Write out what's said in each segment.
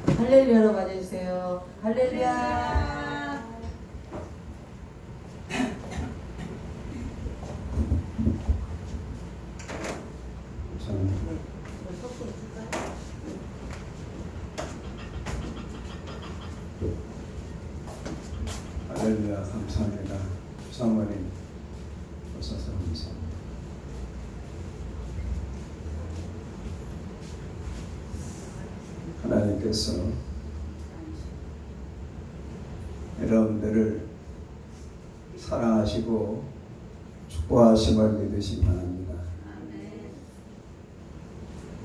할렐루야로 맞아주세요. 할렐루야. 할렐루야. 감사합니다. 사모님 오셔서 감사합니다. 하나님께서 여러분들을 사랑하시고 축복하심을 믿으시 바랍니다.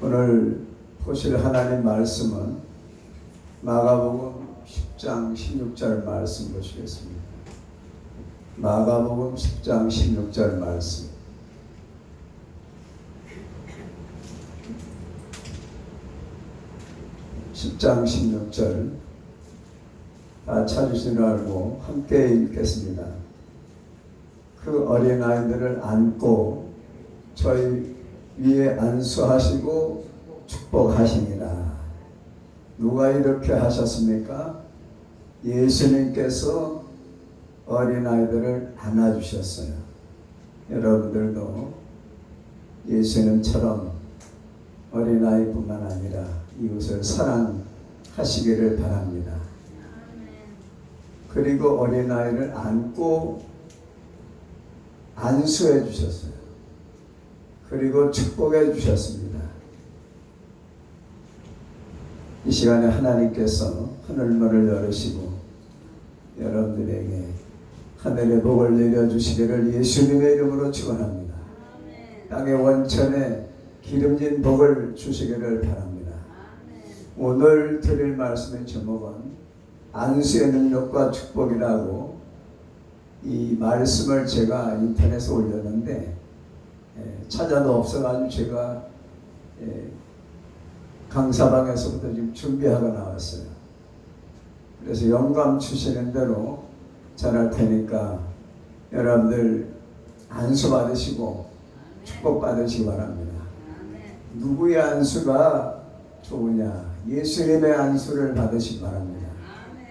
오늘 보실 하나님 말씀은 마가복음 10장 16절 말씀 보시겠습니다. 마가복음 10장 16절 말씀. (10장 16절) 다 찾으신 줄 알고 함께 읽겠습니다. 그 어린아이들을 안고 저희 위에 안수하시고 축복하시니라. 누가 이렇게 하셨습니까? 예수님께서 어린아이들을 안아주셨어요. 여러분들도 예수님처럼 어린아이뿐만 아니라 이웃을 사랑하시기를 바랍니다. 그리고 어린아이를 안고 안수해 주셨어요. 그리고 축복해 주셨습니다. 이 시간에 하나님께서 하늘문을 열으시고 여러분들에게 하늘의 복을 내려주시기를 예수님의 이름으로 축원합니다. 땅의 원천에 기름진 복을 주시기를 바랍니다. 오늘 드릴 말씀의 제목은 안수의 능력과 축복이라고, 이 말씀을 제가 인터넷에 올렸는데 찾아도 없어가지고 제가 강사방에서부터 지금 준비하고 나왔어요. 그래서 영감 주시는 대로 전할 테니까 여러분들 안수 받으시고 축복 받으시기 바랍니다. 누구의 안수가 좋으냐? 예수님의 안수를 받으시기 바랍니다.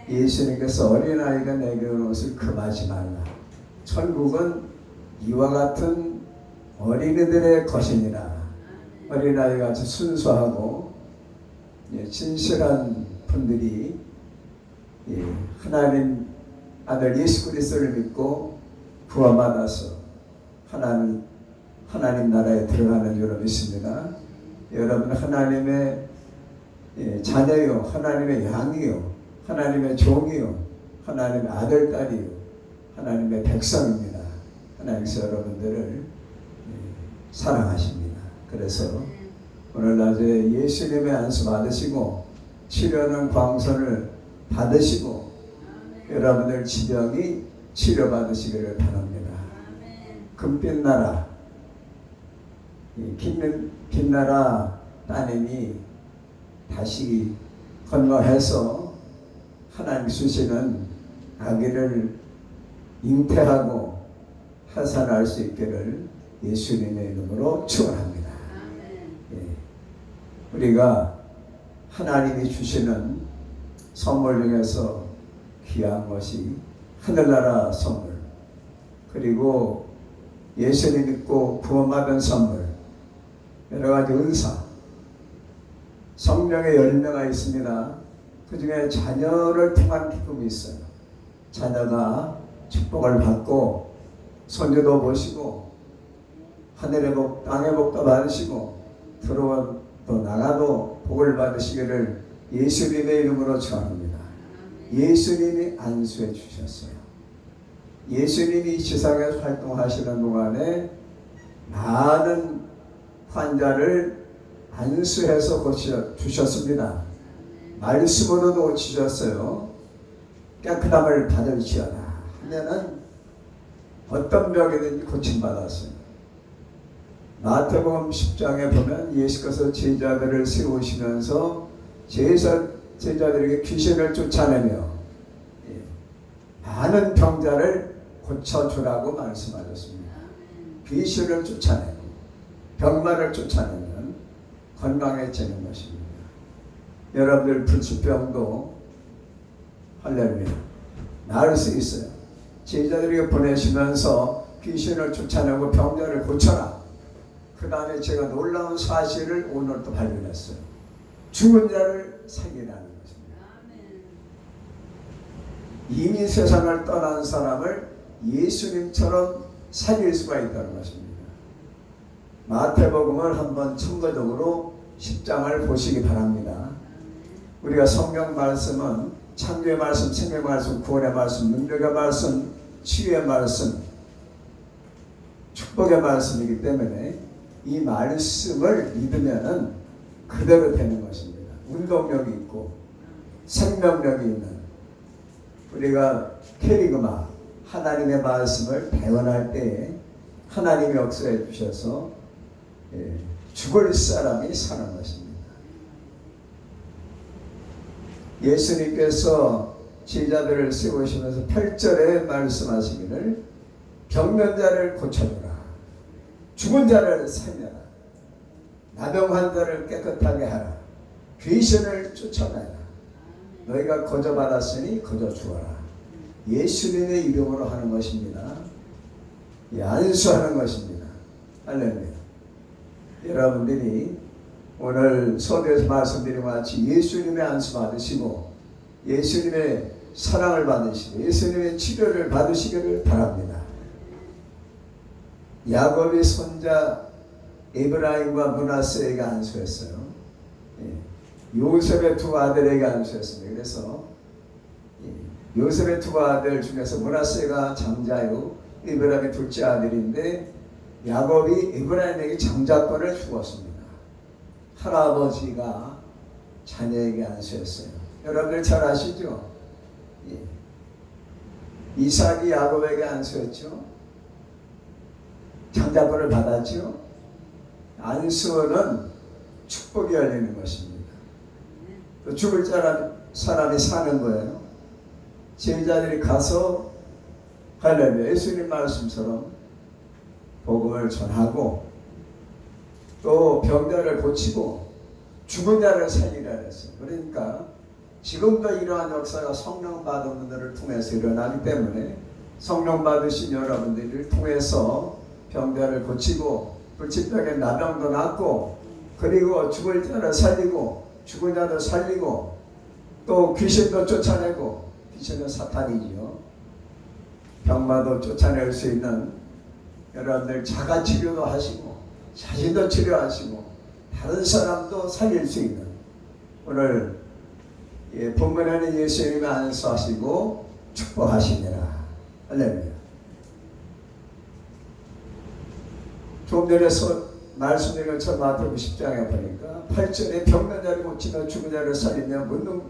예수님께서 어린아이가 내게 온 것을 금하지 말라. 천국은 이와 같은 어린이들의 것이니라. 어린아이가 아주 순수하고 진실한 분들이 하나님 아들 예수 그리스도를 믿고 구원받아서 하나님 나라에 들어가는 줄로 믿습니다. 여러분 하나님의 자녀요, 하나님의 양이요, 하나님의 종이요, 하나님의 아들, 딸이요, 하나님의 백성입니다. 하나님께서 여러분들을 사랑하십니다. 그래서 오늘 낮에 예수님의 안수 받으시고 치료하는 광선을 받으시고 여러분들 지병이 치료받으시기를 바랍니다. 금빛 나라, 빛나라 따님이 다시 건강해서 하나님 주시는 아기를 잉태하고 하산할 수 있기를 예수님의 이름으로 축원합니다. 우리가 하나님이 주시는 선물 중에서 귀한 것이 하늘나라 선물, 그리고 예수님 믿고 구원받은 선물, 여러가지 은사, 성령의 열매가 있습니다. 그 중에 자녀를 통한 기쁨이 있어요. 자녀가 축복을 받고 손주도 보시고 하늘의 복, 땅의 복도 받으시고 들어와도 나가도 복을 받으시기를 예수님의 이름으로 축원합니다. 예수님이 안수해 주셨어요. 예수님이 이 세상에서 활동하시는 동안에 많은 환자를 안수해서 고쳐주셨습니다. 말씀으로도 고치셨어요. 깨끗함을 받을지어다 하면은 어떤 병이든지 고침받았어요. 마태복음 10장에 보면 예수께서 제자들을 세우시면서 제자들에게 귀신을 쫓아내며 많은 병자를 고쳐주라고 말씀하셨습니다. 귀신을 쫓아내고 병마를 쫓아내면 건강해지는 것입니다. 여러분들 불치병도 할렐루야 나을 수 있어요. 제자들에게 보내시면서 귀신을 쫓아내고 병자를 고쳐라. 그 다음에 제가 놀라운 사실을 오늘 또 발견했어요. 죽은 자를 살리라는 것입니다. 이미 세상을 떠난 사람을 예수님처럼 살릴 수가 있다는 것입니다. 마태복음을 한번 참고적으로 10장을 보시기 바랍니다. 우리가 성경 말씀은 창조의 말씀, 생명의 말씀, 구원의 말씀, 능력의 말씀, 치유의 말씀, 축복의 말씀이기 때문에 이 말씀을 믿으면은 그대로 되는 것입니다. 운동력이 있고 생명력이 있는 우리가 캐리그마 하나님의 말씀을 대언할 때에 하나님이 역사해 주셔서 죽을 사람이 사는 것입니다. 예수님께서 제자들을 세우시면서 8절에 말씀하시기를 병든 자를 고쳐주라. 죽은 자를 살려라. 나병한 자를 깨끗하게 하라. 귀신을 쫓아내라. 너희가 거저받았으니 거저 주어라. 예수님의 이름으로 하는 것입니다. 안수하는 것입니다. 할렐루야. 여러분들이 오늘 서두에서 말씀드린 것 같이 예수님의 안수 받으시고 예수님의 사랑을 받으시고 예수님의 치료를 받으시기를 바랍니다. 야곱이 손자 에브라임과 므낫세에게 안수했어요. 요셉의 두 아들에게 안수했습니다. 그래서 요셉의 두 아들 중에서 므낫세가 장자요 에브라임이 둘째 아들인데 야곱이 에브라임에게 장자권을 주었습니다. 할아버지가 자녀에게 안수했어요. 여러분들 잘 아시죠? 이삭이 야곱에게 안수했죠. 장자권을 받았죠. 안수는 축복이 열리는 것입니다. 또 죽을 사람이 사는 거예요. 제자들이 가서 할렐루야 예수님 말씀처럼 복음을 전하고 또 병자를 고치고 죽은 자를 살리라 했어요. 그러니까 지금도 이러한 역사가 성령 받은 분들을 통해서 일어나기 때문에 성령 받으신 여러분들을 통해서 병자를 고치고 불치병에 나병도 낫고 그리고 죽을 자를 살리고 죽은 자도 살리고 또 귀신도 쫓아내고 귀신은 사탄이지요. 병마도 쫓아낼 수 있는 여러분들 자가치료도 하시고 자신도 치료하시고 다른 사람도 살릴 수 있는 오늘 본문에는 예수님이 안수하시고 축복하시니라. 할렐루야. 좀 전에 말씀드린 것처럼 마태복음 10장에 보니까 8절에 병든 자를 고치며 죽은 자를 살리며 묻는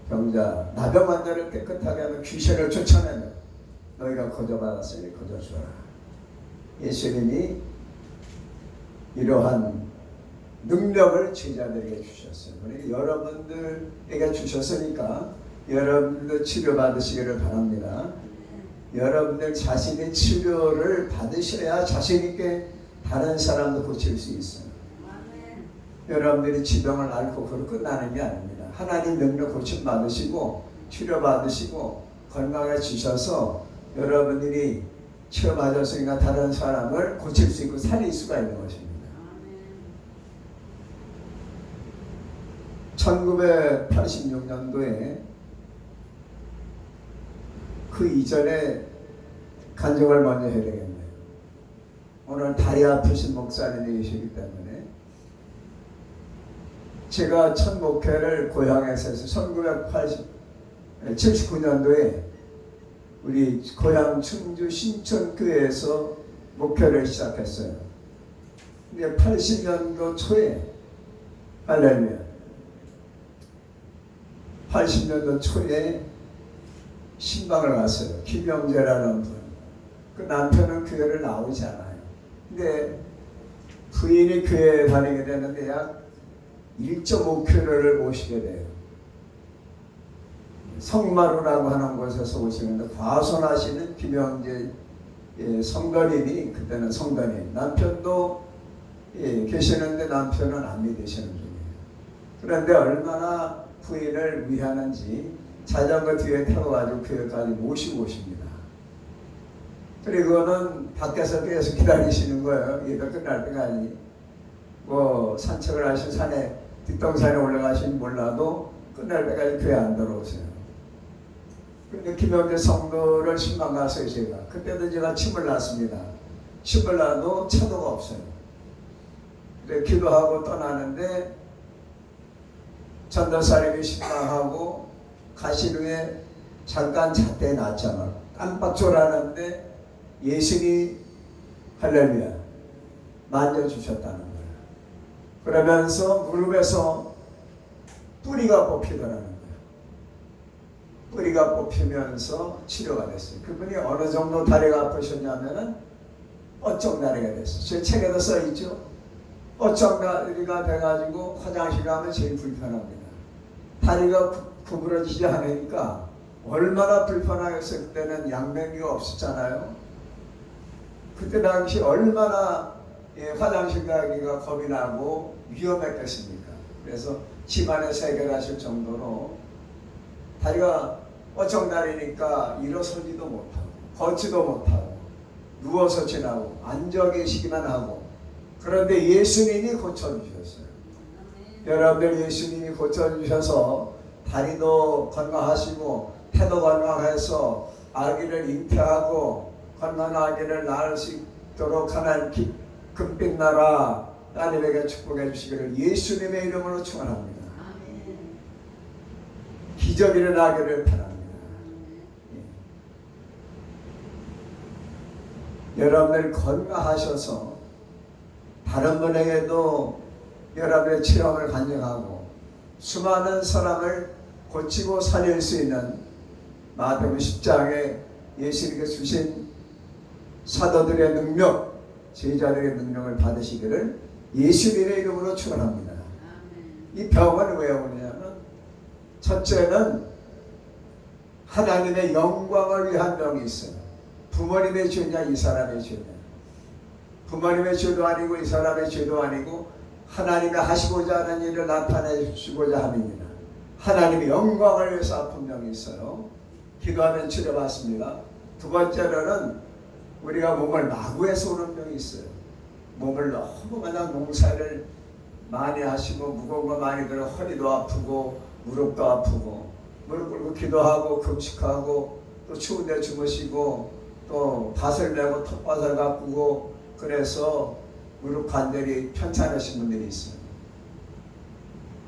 병자 나병한 자를 깨끗하게 하며 귀신을 쫓아내며 너희가 거저받았으니 거저주어라. 예수님이 이러한 능력을 제자들에게 주셨어요. 그러니까 여러분들에게 주셨으니까 여러분들도 치료받으시기를 바랍니다. 여러분들 자신의 치료를 받으셔야 자신있게 다른 사람도 고칠 수 있어요. 여러분들이 지병을 앓고 그로 끝나는 게 아닙니다. 하나님 능력 고침 받으시고 치료 받으시고 건강해지셔서 여러분들이 치료 받았으니까 다른 사람을 고칠 수 있고 살릴 수가 있는 것입니다. 1986년도에 그 이전에 간증을 먼저 해야 되겠네요. 오늘 다리 아프신 목사님이 계시기 때문에 제가 첫 목회를 고향에서 해서 1979년도에 우리 고향 충주 신천교회에서 목회를 시작했어요. 근데 80년도 초에 할렐루야 80년도 초에 신방을 갔어요. 김영재라는 분. 그 남편은 교회를 나오지 않아요. 근데 부인이 교회에 다니게 되는데 약 1.5km를 오시게 돼요. 성마루라고 하는 곳에서 오시는데 과손하시는 김영재 성도님이 그때는 성도님 남편도 계시는데 남편은 안 믿으시는 중이에요. 그런데 얼마나 부인을 위하는지 자전거 뒤에 태워가지고 교회까지 모시고 오십니다. 그리고는 밖에서 계속 기다리시는 거예요. 예배 끝날 때까지. 뭐 산책을 하신 산에 뒷동산에 올라가시면 몰라도 끝날 때까지 교회 안 들어오세요. 근데 김영재 성도를 신방 갔어요. 제가 그때도 제가 침을 놨습니다. 침을 놔도 차도가 없어요. 근데 기도하고 떠나는데 전도사님이 신방하고 가신 후에 잠깐 잣대 놨잖아. 깜빡 졸았는데 예수님이 할렐루야 만져주셨다는 거예요. 그러면서 무릎에서 뿌리가 뽑히더라는 거예요. 뿌리가 뽑히면서 치료가 됐어요. 그분이 어느 정도 다리가 아프셨냐면은 뻗정다리가 됐어요. 제 책에도 써있죠. 뻗정다리가 돼가지고 화장실 가면 제일 불편합니다. 다리가 구부러지지 않으니까 얼마나 불편하겠어요. 그때는 양변기가 없었잖아요. 그때 당시 얼마나 화장실 가기가 겁이 나고 위험했겠습니까? 그래서 집안에서 해결하실 정도로 다리가 뻗정다리니까 일어서지도 못하고 걷지도 못하고 누워서 지나고 앉아 계시기만 하고 그런데 예수님이 고쳐주셨어요. 여러분들 예수님이 고쳐주셔서 다리도 건강하시고 태도 건강해서 아기를 잉태하고 건강한 아기를 낳을 수 있도록 하는 금빛 나라 따님에게 축복해 주시기를 예수님의 이름으로 축원합니다. 기적이 일어나기를 바랍니다. 여러분들 건강하셔서 다른 분에게도 여러분의 체험을 간증하고 수많은 사람을 고치고 살릴 수 있는 마태복음 10장에 예수님께서 주신 사도들의 능력, 제자들의 능력을 받으시기를 예수님의 이름으로 축원합니다. 이 병은 왜 오냐면 첫째는 하나님의 영광을 위한 병이 있어요. 부모님의 죄냐 이 사람의 죄냐. 부모님의 죄도 아니고 이 사람의 죄도 아니고 하나님이 하시고자 하는 일을 나타내 주시고자 함입니다. 하나님의 영광을 위해서 아픈 병이 있어요. 기도하면 치료받습니다. 두 번째로는 우리가 몸을 마구해서 오는 병이 있어요. 몸을 너무 그냥 농사를 많이 하시고 무거운 거 많이 들어 허리도 아프고 무릎도 아프고 무릎 꿇고 기도하고 금식하고 또 추운데 주무시고 또 밭을 내고 텃밭을 가꾸고 그래서 무릎 관절이 편찮으신 분들이 있어요.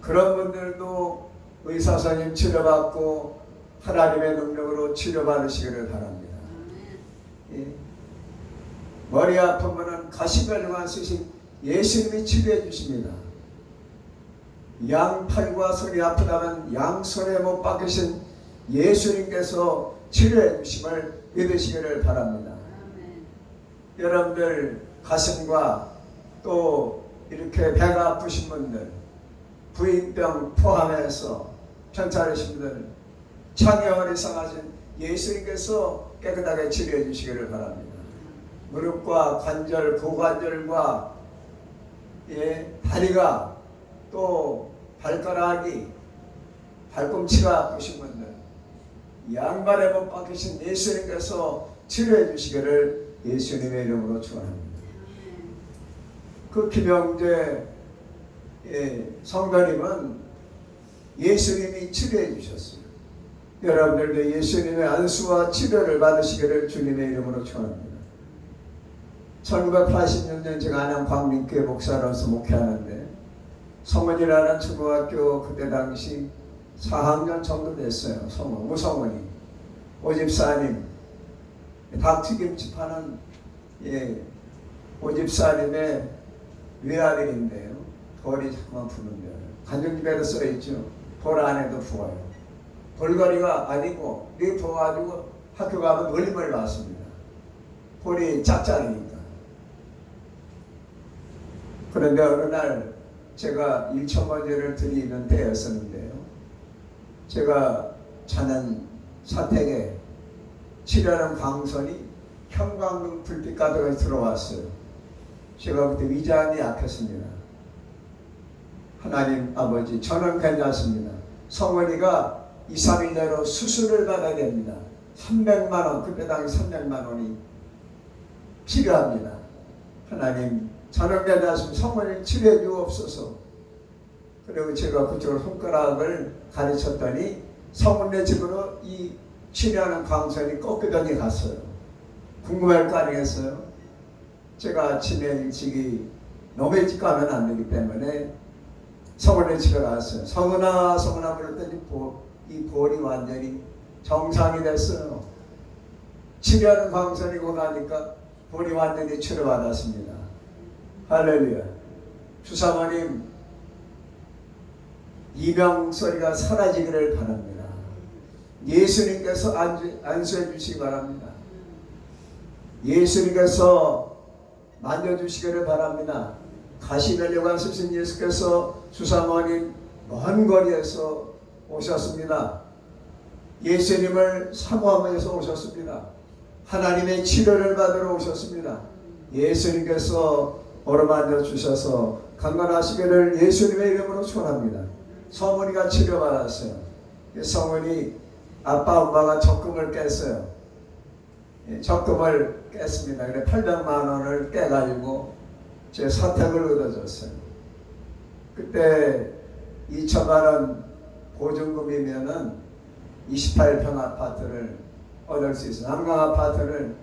그런 분들도 의사 선생님 치료받고 하나님의 능력으로 치료받으시기를 바랍니다. 예. 머리 아픈 분은 가시별만 쓰신 예수님이 치료해 주십니다. 양팔과 손이 아프다면 양손에 못 박히신 예수님께서 치료해 주심을 믿으시기를 바랍니다. 여러분들 가슴과 또 이렇게 배가 아프신 분들 부인병 포함해서 편찮으신 분들 창형을 이상하신 예수님께서 깨끗하게 치료해 주시기를 바랍니다. 무릎과 관절, 고관절과 다리가 또 발가락이 발꿈치가 아프신 분들 양발에 못 박히신 예수님께서 치료해 주시기를 예수님의 이름으로 축원합니다. 그 김영재 성도님은 예수님이 치료해 주셨어요. 여러분들도 예수님의 안수와 치료를 받으시기를 주님의 이름으로 축원합니다. 1986년 제가 안양 광민교회 목사로서 목회하는데 성원이라는 초등학교 그때 당시 4학년 정도 됐어요. 오성원이 오집사님 닭튀김집 하는 오집사님의 외아들인데요. 벌이 자꾸만 부는데요. 간증집에도 써있죠. 벌 안에도 부어요. 벌거리가 아니고 네 부어가지고 학교 가면 놀림을 받습니다. 벌이 짝짝이니까. 그런데 어느 날 제가 1,000번제를 드리는 때였었는데요. 제가 자는 사택에 치료하는 광선이 형광등 불빛 가득 들어왔어요. 제가 그때 위장이 약했습니다. 하나님 아버지, 저는 괜찮습니다. 성원이가 2, 3일 내로 수술을 받아야 됩니다. 300만 원, 그때 당시 300만 원이 필요합니다. 하나님, 저는 괜찮습니다. 성원이 치료해 주옵소서. 그리고 제가 그쪽으로 손가락을 가르쳤더니 성원네 집으로 이 치료하는 광선이 꺾이더니 갔어요. 궁금할 거 아니겠어요? 제가 아침에 일찍이 너무 일찍 가면 안 되기 때문에 성원네 집에 갔어요. 성원아, 성원아 불렀더니 이 볼이 완전히 정상이 됐어요. 치료하는 광선이고 나니까 볼이 완전히 치료받았습니다. 할렐루야. 주사모님 이병소리가 사라지기를 바랍니다. 예수님께서 안수해 주시기 바랍니다. 예수님께서 만져주시기를 바랍니다. 가시려고 하신 예수께서 주사모님 먼 거리에서 오셨습니다. 예수님을 사모하면서 오셨습니다. 하나님의 치료를 받으러 오셨습니다. 예수님께서 어루만져 주셔서 강건하시기를 예수님의 이름으로 축원합니다. 성은이가 치료받았어요. 성은이 아빠 엄마가 적금을 깼어요. 적금을 깼습니다. 그래 800만 원을 깨가지고 제 사택을 얻어줬어요. 그때 2천만 원 보증금이면은 28평 아파트를 얻을 수 있어요. 남강 아파트를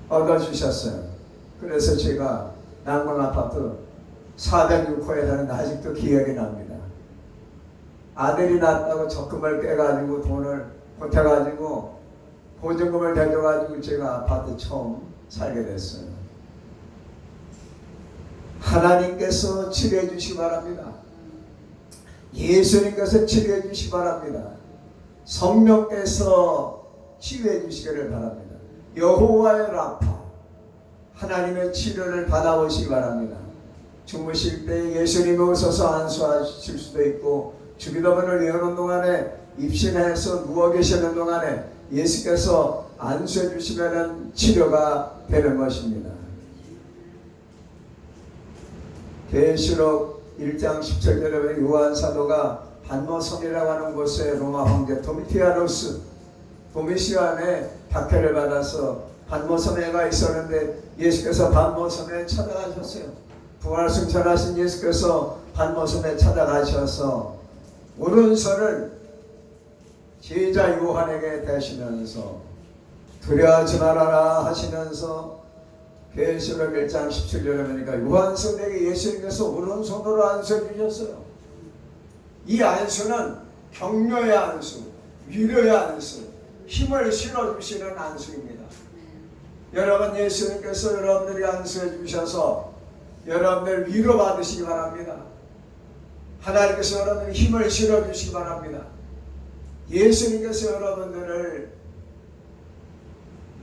얻어주셨어요. 그래서 제가 남강 아파트 406호에 사는데 아직도 기억이 납니다. 아들이 낳았다고 적금을 깨가지고 돈을 보태가지고 보증금을 대줘가지고 제가 아파트 처음 살게 됐어요. 하나님께서 치료해 주시기 바랍니다. 예수님께서 치료해 주시기 바랍니다. 성령께서 치유해 주시기를 바랍니다. 여호와의 라파, 하나님의 치료를 받아보시기 바랍니다. 주무실 때 예수님이 오셔서 안수하실 수도 있고, 주기도문을 외우는 동안에 입신해서 누워 계시는 동안에 예수께서 안수해 주시면 치료가 되는 것입니다. 계시록 1장 17절에 요한 사도가 반모섬이라고 하는 곳에 로마 황제 도미시안의 박해를 받아서 반모섬에 가 있었는데 예수께서 반모섬에 찾아가셨어요. 부활 승천하신 예수께서 반모섬에 찾아가셔서 오른손을 제자 요한에게 대시면서 두려워하지 말아라 하시면서 계시록 1장 17절에 보니까 요한서에게 예수님께서 오른손으로 안수해 주셨어요. 이 안수는 격려의 안수, 위로의 안수, 힘을 실어주시는 안수입니다. 여러분, 예수님께서 여러분들이 안수해 주셔서 여러분들 위로받으시기 바랍니다. 하나님께서 여러분들 힘을 실어주시기 바랍니다. 예수님께서 여러분들을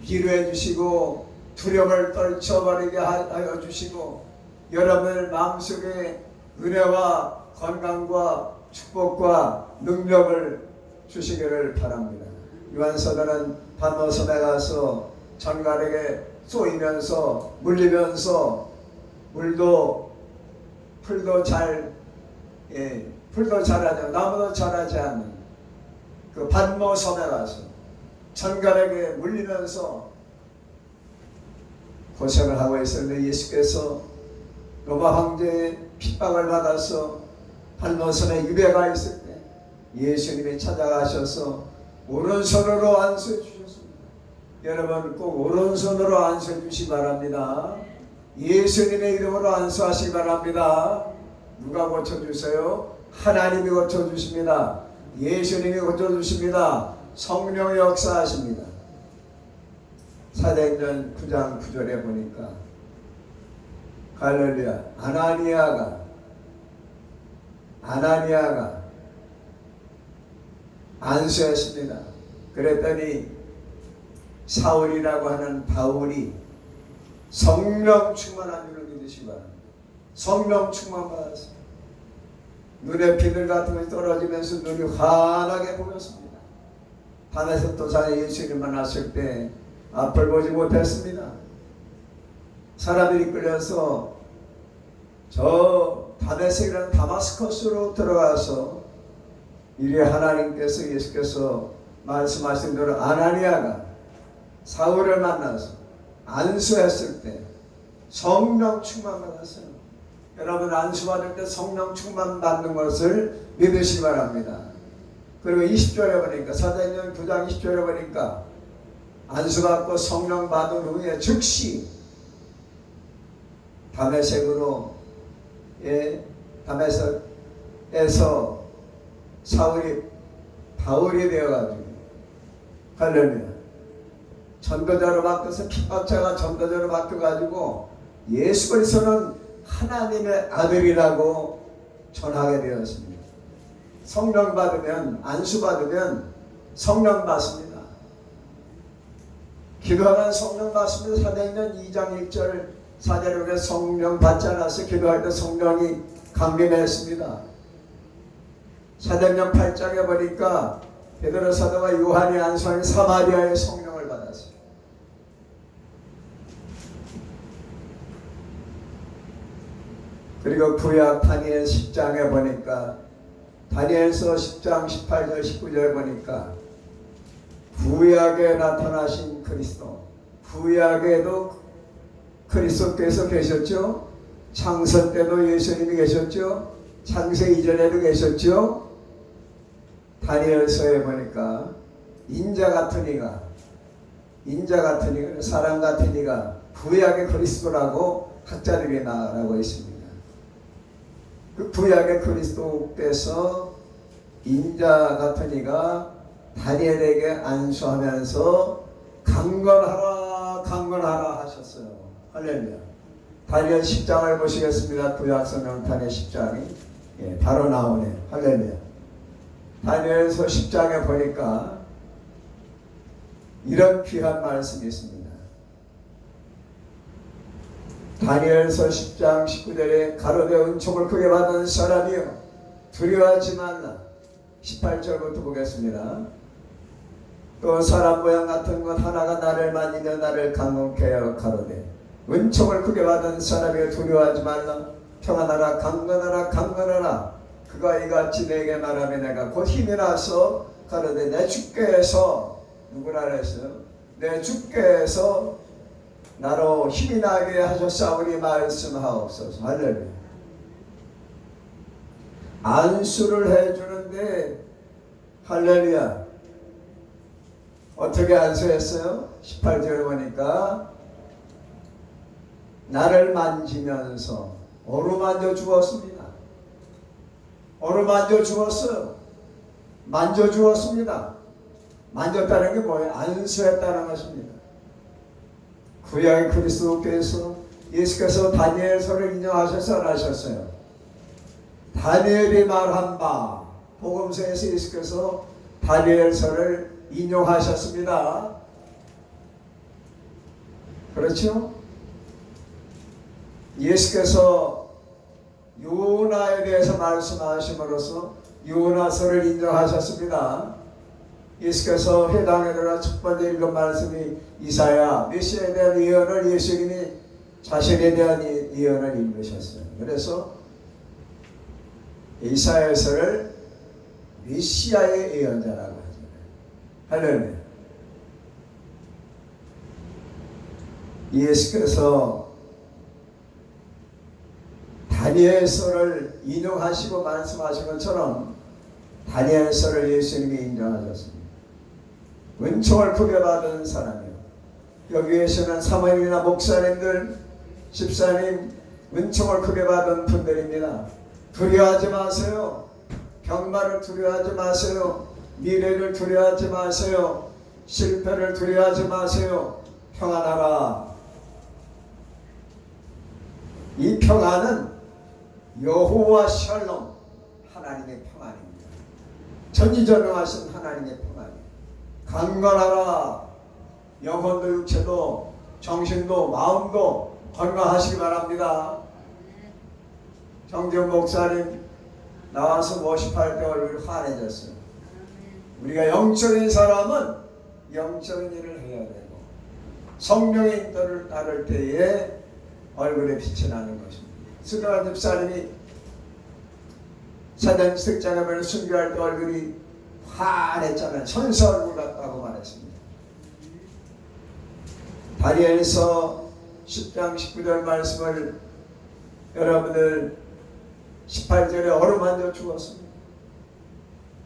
위로해 주시고 두려움을 떨쳐버리게 하여 주시고 여러분들 마음속에 은혜와 건강과 축복과 능력을 주시기를 바랍니다. 요한서도는 반모섬에 가서 전갈에게 쏘이면서 물리면서 풀도 자라지 나무도 자라지 않는 그 반모섬에 가서 전갈에게 물리면서 고생을 하고 있었는데 예수께서 로마 황제의 핍박을 받아서 반모섬에 유배가 있을 때 예수님이 찾아가셔서 오른손으로 안수해 주셨습니다. 여러분 꼭 오른손으로 안수해 주시기 바랍니다. 예수님의 이름으로 안수하시기 바랍니다. 누가 고쳐주세요? 하나님이 고쳐주십니다. 예수님이 고쳐주십니다. 성령이 역사하십니다. 사도행전 9장 9절에 보니까 할렐루야, 아나니아가 안수했습니다. 그랬더니 사울이라고 하는 바울이 성령 충만한 줄을 믿으시기 바랍니다. 성령 충만 받았습니다. 눈에 비늘 같은 것이 떨어지면서 눈이 환하게 보였습니다. 다메섹 도상에 예수님 만났을 때 앞을 보지 못했습니다. 사람들이 끌려서 저 다메섹이라는 다마스커스로 들어가서 이리 하나님께서 예수께서 말씀하신 대로 아나니아가 사울을 만나서 안수했을 때 성령 충만 받았어요. 여러분 안수받을 때 성령 충만 받는 것을 믿으시기 바랍니다. 그리고 20절에 보니까 사도행전 9장 20절에 보니까 안수받고 성령 받은 후에 즉시 다메섹으로 다메섹에서 사울이 바울이 되어가지고 할렐루야 전도자로 바뀌어서 핍박자가 전도자로 바뀌어가지고 예수 그리스도는 하나님의 아들이라고 전하게 되었습니다. 성령 받으면 안수 받으면 성령 받습니다. 기도하면 성령 받습니다. 사도행전 2장 1절 4절에 성령 받지 않아서 기도할 때 성령이 강림했습니다. 사도행전 8장에 보니까 베드로 사도와 요한이 안수하는 사마리아의 성령을 받았어요. 그리고 구약 다니엘 10장에 보니까 다니엘서 10장 18절 19절에 보니까 구약에 나타나신 그리스도 구약에도 그리스도께서 계셨죠. 창세 때도 예수님이 계셨죠. 창세 이전에도 계셨죠. 다니엘서에 보니까 인자 같은 이가 사람 같은 이가 구약의 그리스도라고 학자들이 말하고 있습니다. 그 구약의 그리스도께서 인자 같은 이가 다니엘에게 안수하면서 강건하라 하셨어요. 할렐루야. 다니엘 10장을 보시겠습니다. 구약 성경 다니엘 10장이 바로 나오네요. 할렐루야. 다니엘서 10장에 보니까 이런 귀한 말씀이 있습니다. 다니엘서 10장 19절에 가로되 은총을 크게 받은 사람이여 두려워하지 말라. 18절부터 보겠습니다. 또 사람 모양 같은 것 하나가 나를 만지며 나를 강건케 하여 가로되 은총을 크게 받은 사람이여 두려워하지 말라. 평안하라 강건하라. 그가 이같이 내게 말하며 내가 곧 힘이 나서 가로되 내 주께서 누구라 그랬어요? 내 주께서 나로 힘이 나게 하셨사오니 말씀하옵소서. 할렐루야. 안수를 해주는데 할렐루야. 어떻게 안수했어요? 18절에 보니까 나를 만지면서 어루만져 주었습니다. 어루만져 주었어요. 만져 주었습니다. 만졌다는 게 뭐예요? 안수했다는 것입니다. 구약의 그리스도께서 예수께서 다니엘서를 인용하셔서 하셨어요. 다니엘이 말한 바 복음서에서 예수께서 다니엘서를 인용하셨습니다. 그렇죠? 예수께서 요나에 대해서 말씀하심으로써 요나서를 인정하셨습니다. 예수께서 회당에 들어가 첫 번째 읽은 말씀이 이사야 메시아에 대한 예언을 예수님이 자신에 대한 예언을 읽으셨어요. 그래서 이사야서를 메시아의 예언자라고 하잖아요. 할렐루야. 예수께서 다니엘서를 인용하시고 말씀하신 것처럼 다니엘서를 예수님이 인정하셨습니다. 은총을 크게 받은 사람이요. 여기 계시는 사모님이나 목사님들, 집사님 은총을 크게 받은 분들입니다. 두려워하지 마세요. 경마를 두려워하지 마세요. 미래를 두려워하지 마세요. 실패를 두려워하지 마세요. 평안하라. 이 평안은 여호와 샬롬 하나님의 평안입니다. 전지전능하신 하나님의 평안이에요. 강건하라. 영혼도 육체도 정신도 마음도 건강하시기 바랍니다. 정재훈 목사님 나와서 모십할 때 얼굴이 환해졌어요. 우리가 영적인 사람은 영적인 일을 해야 되고 성령의 인도를 따를 때에 얼굴에 빛이 나는 것입니다. 수도한 집사님이 사단 특장에 보면 순교할 때 얼굴이 환했잖아요. 천사 얼굴 같다고 말했습니다. 다니엘서 10장 19절 말씀을 여러분들 18절에 어루만져 죽었습니다.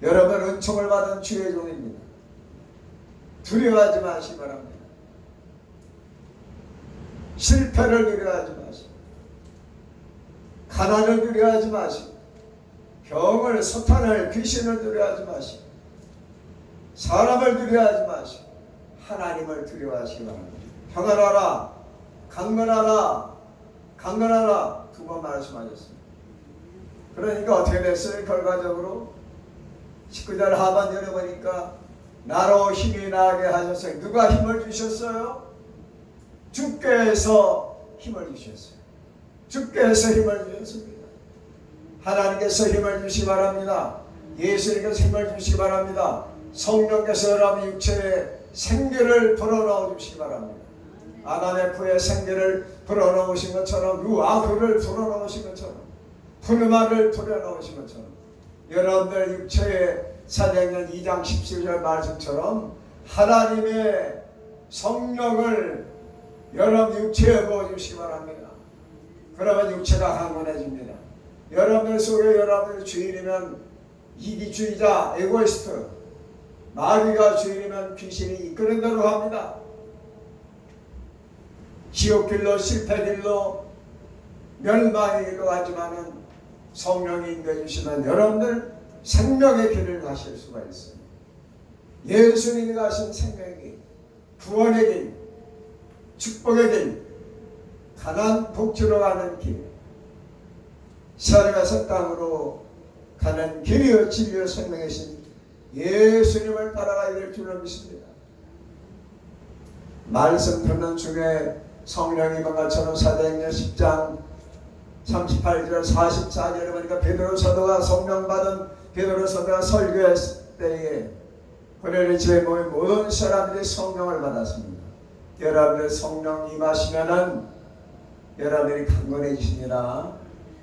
여러분 은총을 받은 주의 종입니다. 두려워하지 마시기 바랍니다. 실패를 두려워하지 마시고 가난을 두려워하지 마시고 병을, 사탄을, 귀신을 두려워하지 마시고 사람을 두려워하지 마시고 하나님을 두려워하시기 바랍니다. 평안하라, 강건하라, 강건하라 두 번 말씀하셨습니다. 그러니까 어떻게 됐어요? 결과적으로 19절 하반절에 보니까 나로 힘이 나게 하셨어요. 누가 힘을 주셨어요? 주께서 힘을 주셨어요. 주께서 힘을 주셨습니다. 하나님께서 힘을 주시기 바랍니다. 예수님께서 힘을 주시기 바랍니다. 성령께서 여러분 육체에 생기를 불어넣어 주시기 바랍니다. 아담의 후에 생기를 불어넣으신 것처럼 루아흐를 불어넣으신 것처럼 푸르마를 불어넣으신 것처럼 여러분들 육체에 사도행전 2장 17절 말씀처럼 하나님의 성령을 여러분 육체에 부어주시기 바랍니다. 그러면 육체가 강건해집니다. 여러분들 속에 여러분의 주인이면 이기주의자, 에고이스트, 마귀가 주인이면 귀신이 이끄는 대로 합니다. 지옥길로, 실패길로, 멸망의 길로 가지만은 성령이 인도해 주시면 여러분들 생명의 길을 가실 수가 있어요. 예수님이 가신 생명의 길, 구원의 길, 축복의 길, 가난 복지로 가는 길, 하늘에서 땅으로 가는 길이요 진리요 생명이신 예수님을 따라가야 될 줄로 믿습니다. 말씀 듣는 중에 성령이 것처럼 사도행전 10장 38절 44절에 보니까 베드로 사도가 성령 받은 베드로 사도가 설교했을 때에 고넬료 집에 모인 모든 사람들이 성령을 받았습니다. 여러분의 성령 임하시면은 여러분들이 강건해지시니라.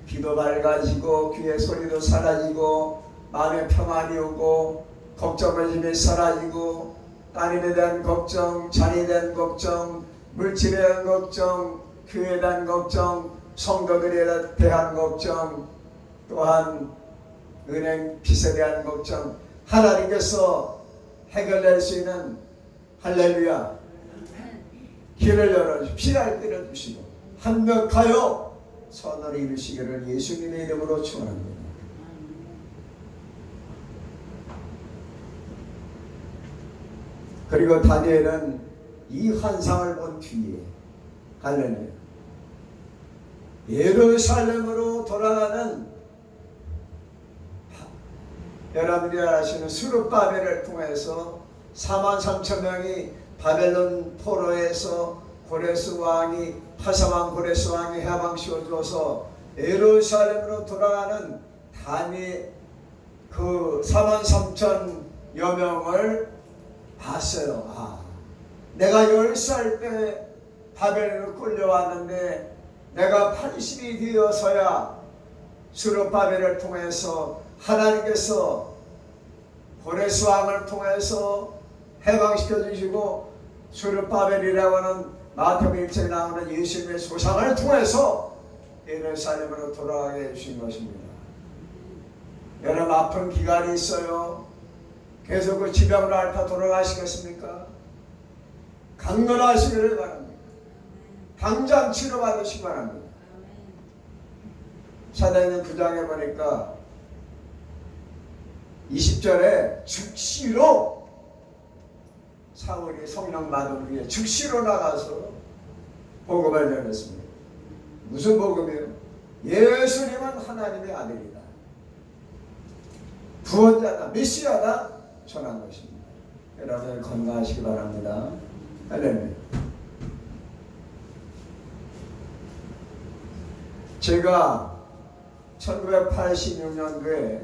귀도 밝아지고 귀의 소리도 사라지고 마음에 평안이 오고 걱정의 힘이 사라지고 따님에 대한 걱정, 자녀에 대한 걱정, 물질에 대한 걱정, 교회에 대한 걱정, 성도들에 대한 걱정, 또한 은행 빚에 대한 걱정 하나님께서 해결될 수 있는 할렐루야 길을 열어주시고 피할 길을 주시고 합력하여 선을 이루시기를 예수님의 이름으로 축원합니다. 그리고 다니엘은 이 환상을 본 뒤에 할렐루야 예루살렘으로 돌아가는 여러분들이 아시는 스룹바벨을 통해서 43,000명이 바벨론 포로에서 고레스 왕이 파사왕 고레스 왕이 해방시켜줘서 예루살렘으로 돌아가는 단위 그 43,000여 명을 봤어요. 내가 10살 때 바벨론으로 끌려왔는데 내가 80이 되어서야 스룹바벨을 통해서 하나님께서 고레스 왕을 통해서 해방시켜 주시고 스룹바벨이라고 하는 마태복음 1장에 나오는 예수님의 소상을 통해서 예루살렘으로 돌아가게 해주신 것입니다. 여러분 아픈 기간이 있어요. 계속 그 지병을 앓다 돌아가시겠습니까? 강건하시기를 바랍니다. 당장 치료받으시기 바랍니다. 사도행전 9장에 보니까 20절에 즉시로 사울이 성령 받은 후에 즉시로 나가서 복음을 전했습니다. 무슨 복음이에요? 예수님은 하나님의 아들이다. 구원자다. 메시아다. 전한 것입니다. 여러분 건강하시기 바랍니다. 할렐루야. 제가 1986년도에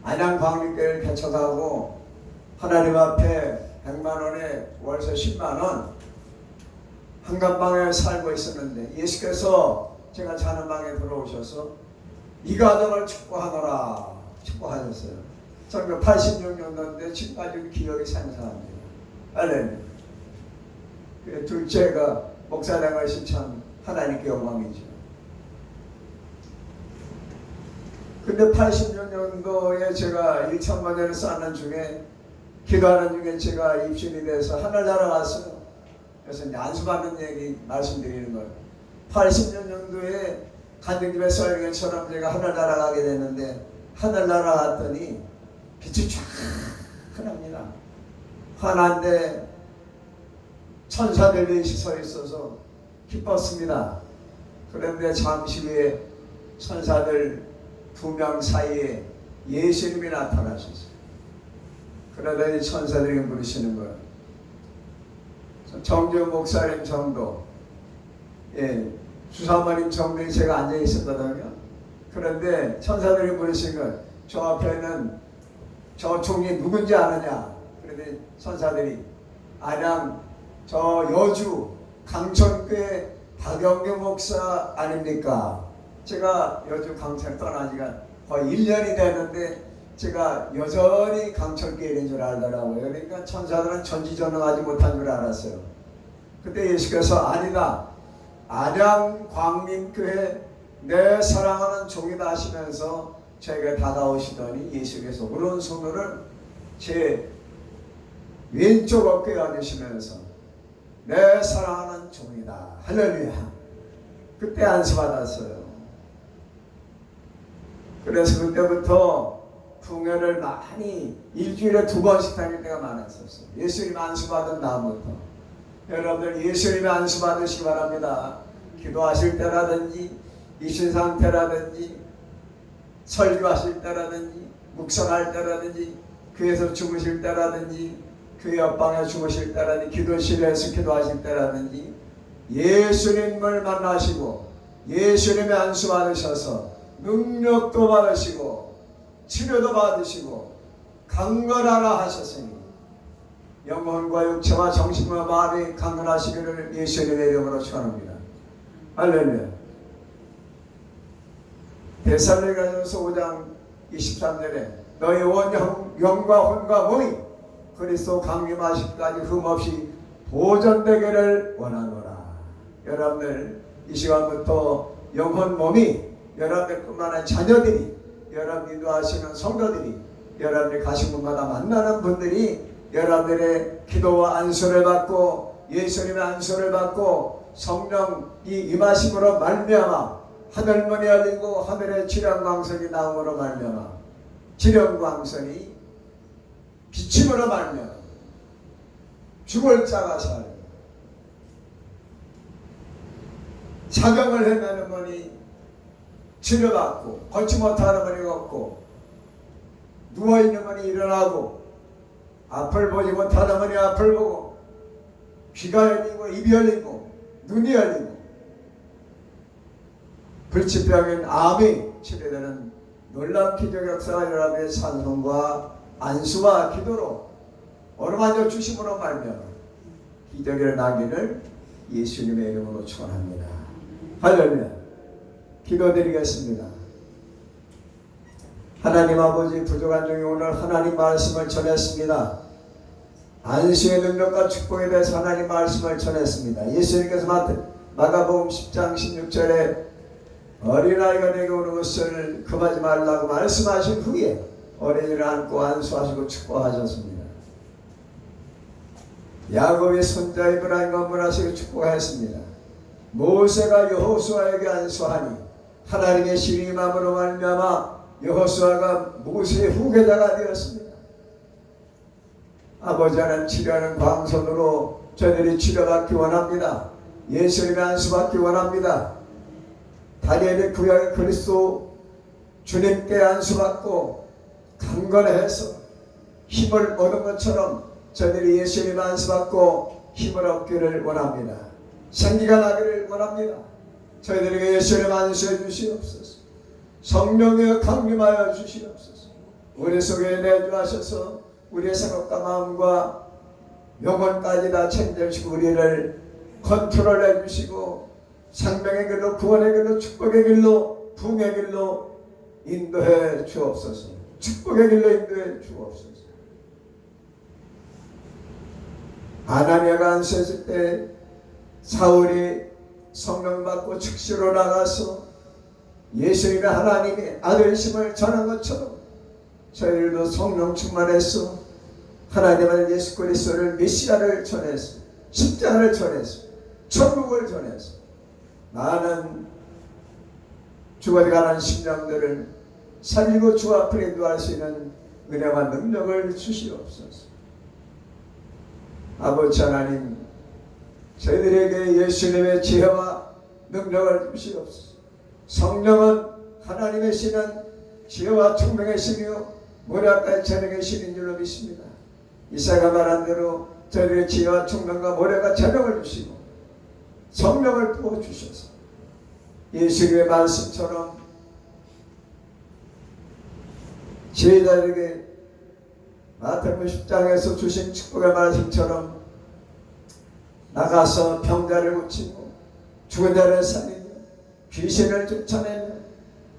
안양광림교회를 개척하고 하나님 앞에 100만원에 월세 10만원 한간방에 살고 있었는데 예수께서 제가 자는 방에 들어오셔서 이 가정을 축복하노라 축복하셨어요. 1986년도인데 지금까지 기억이 생생합니다. 할렐루야. 둘째가 목사된 것이 참 하나님께 영광이죠. 근데 86년도에 제가 1천만 원을 쌓는 중에 기도하는 중에 제가 입신이 돼서 하늘나라 갔어요. 그래서 안수받는 얘기 말씀드리는 거예요. 80년도에 간등집에 썰기처럼 제가 하늘나라 가게 됐는데 하늘나라 갔더니 빛이 쫙 흐릅니다. 환한데 천사들이 서 있어서 기뻤습니다. 그런데 잠시 후에 천사들 2명 사이에 예수님이 나타나셨어요. 그러더니 천사들이 부르시는 거예요. 정주 목사님 정도, 주사모님 정도에 제가 앉아 있었거든요. 그런데 천사들이 부르신 건 저 앞에는 저 종이 누군지 아느냐? 그런데 천사들이 안양 저 여주 강천교회 박영규 목사 아닙니까? 제가 여주 강천 떠난 지가 거의 1년이 되는데 제가 여전히 강천교회인 줄 알더라고요. 그러니까 천사들은 전지전능하지 못한 줄 알았어요. 그때 예수께서 아니다. 안양 광림교회 내 사랑하는 종이다 하시면서 저에게 다가오시더니 예수께서 오른손을 제 왼쪽 어깨에 얹으시면서 내 사랑하는 종이다. 할렐루야. 그때 안수받았어요. 그래서 그때부터 풍요를 많이 일주일에 2번씩 다닐 때가 많았었어요. 예수님 안수받은 다음부터. 여러분들 예수님의 안수받으시기 바랍니다. 기도하실 때라든지 이신 상태라든지 설교하실 때라든지 묵상할 때라든지 교회에서 주무실 때라든지 교회 옆방에 주무실 때라든지 기도실에서 기도하실 때라든지 예수님을 만나시고 예수님의 안수 받으셔서 능력도 받으시고 치료도 받으시고 강건하라 하셨으니 영혼과 육체와 정신과 마음이 강건하시기를 예수님의 이름으로 축원합니다. 할렐루야. 데살로니가전서 5장 23절에 너희 온 영과 혼과 몸이 그리스도 강림하시기까지 흠없이 보존되기를 원하노라. 여러분들 이 시간부터 영혼 몸이 여러분들뿐만 아니라 자녀들이 여러분 기도하시는 성도들이 여러분들이 가신 곳마다 만나는 분들이 여러분들의 기도와 안수를 받고 예수님의 안수를 받고 성령이 임하심으로 말미암아 하늘문이 열리고 하늘의 지령광선이 나옴으로 말미암아 지령광선이 비침으로 말미암아 죽을 자가 살고 사경을 헤매는 분이 치료받고 걷지 못하는 분이 걷고 누워있는 분이 일어나고 앞을 보지 못하는 분이 앞을 보고 귀가 열리고 입이 열리고 눈이 열리고 불치병인 암이 치료되는 놀라운 기적 역사가 여러분의 찬송과 안수와 기도로 어루만져 주심으로 말미암아 기적이 일어나기를 예수님의 이름으로 축원합니다. 할렐루야. 기도드리겠습니다. 하나님 아버지 부족한 중에 오늘 하나님 말씀을 전했습니다. 안수의 능력과 축복에 대해서 하나님 말씀을 전했습니다. 예수님께서 마가복음 10장 16절에 어린아이가 내게 오는 것을 금하지 말라고 말씀하신 후에 어린이를 안고 안수하시고 축복하셨습니다. 야곱의 손자 이브라임과 문하시고 축복하였습니다. 모세가 여호수아에게 안수하니 하나님의 신이 임함으로 말미암아 여호수아가 모세의 후계자가 되었습니다. 아버지 하나님 치료하는 광선으로 저희들이 치료받기 원합니다. 예수님의 안수받기 원합니다. 다니엘의 구약의 그리스도 주님께 안수받고 강건해서 힘을 얻은 것처럼 저희들이 예수님 안수받고 힘을 얻기를 원합니다. 생기가 나기를 원합니다. 저희들에게 예수님 안수해 주시옵소서. 성령의 강림하여 주시옵소서. 우리 속에 내주하셔서 우리의 생각과 마음과 영혼까지 다 책임지시고 우리를 컨트롤해 주시고 생명의 길로, 구원의 길로, 축복의 길로, 부흥의 길로 인도해 주옵소서. 축복의 길로 인도해 주옵소서. 아나니아가 안수했을 때 사울이 성령 받고 즉시로 나가서 예수님의 하나님의 아들이심을 전한 것처럼 저희들도 성령 충만해서 하나님의 예수 그리스도를 메시아를 전해서 십자가를 전해서 천국을 전해서 많은 죽어가는 심령들을 살리고 주 앞에 인도할 수 있는 은혜와 능력을 주시옵소서. 아버지 하나님, 저희들에게 예수님의 지혜와 능력을 주시옵소서. 성령은 하나님의 신은 지혜와 총명의 신이요 모략과 재능의 신인 줄로 믿습니다. 이사야가 말한 대로 저희들의 지혜와 총명과 모략과 재능을 주시고 성령을 부어주셔서 예수님의 말씀처럼 제자들에게 마태복음 10장에서 주신 축복의 말씀처럼 나가서 병자를 고치고 죽은 자를 살리며 귀신을 쫓아내며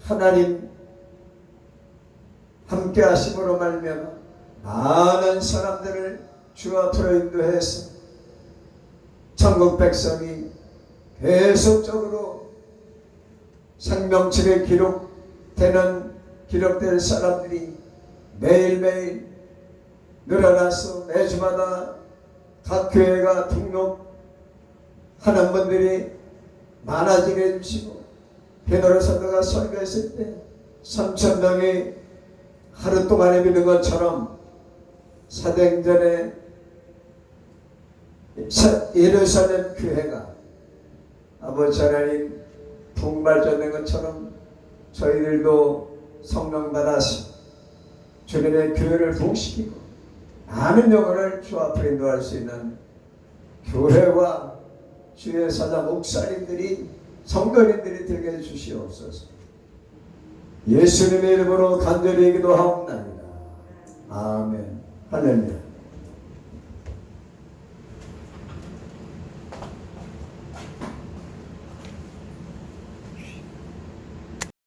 하나님 함께 하심으로 말미암아 많은 사람들을 주 앞으로 인도해서 천국 백성이 계속적으로 생명책에 기록될 사람들이 매일매일 늘어나서 매주마다 각 교회가 등록하는 분들이 많아지게 해주시고 베드로 사도가 설교했을 때 3,000명이 하루 동안에 믿는 것처럼 사도행전에 예루살렘 교회가 아버지 하나님 부흥발전된 것처럼 저희들도 성령 받아서 주변의 교회를 부흥시키고 많은 영혼을 주 앞에 인도할 수 있는 교회와 주의 사자 목사님들이 성도님들이 되게 해주시옵소서. 예수님의 이름으로 간절히 기도하옵나이다. 아멘. 할렐루야.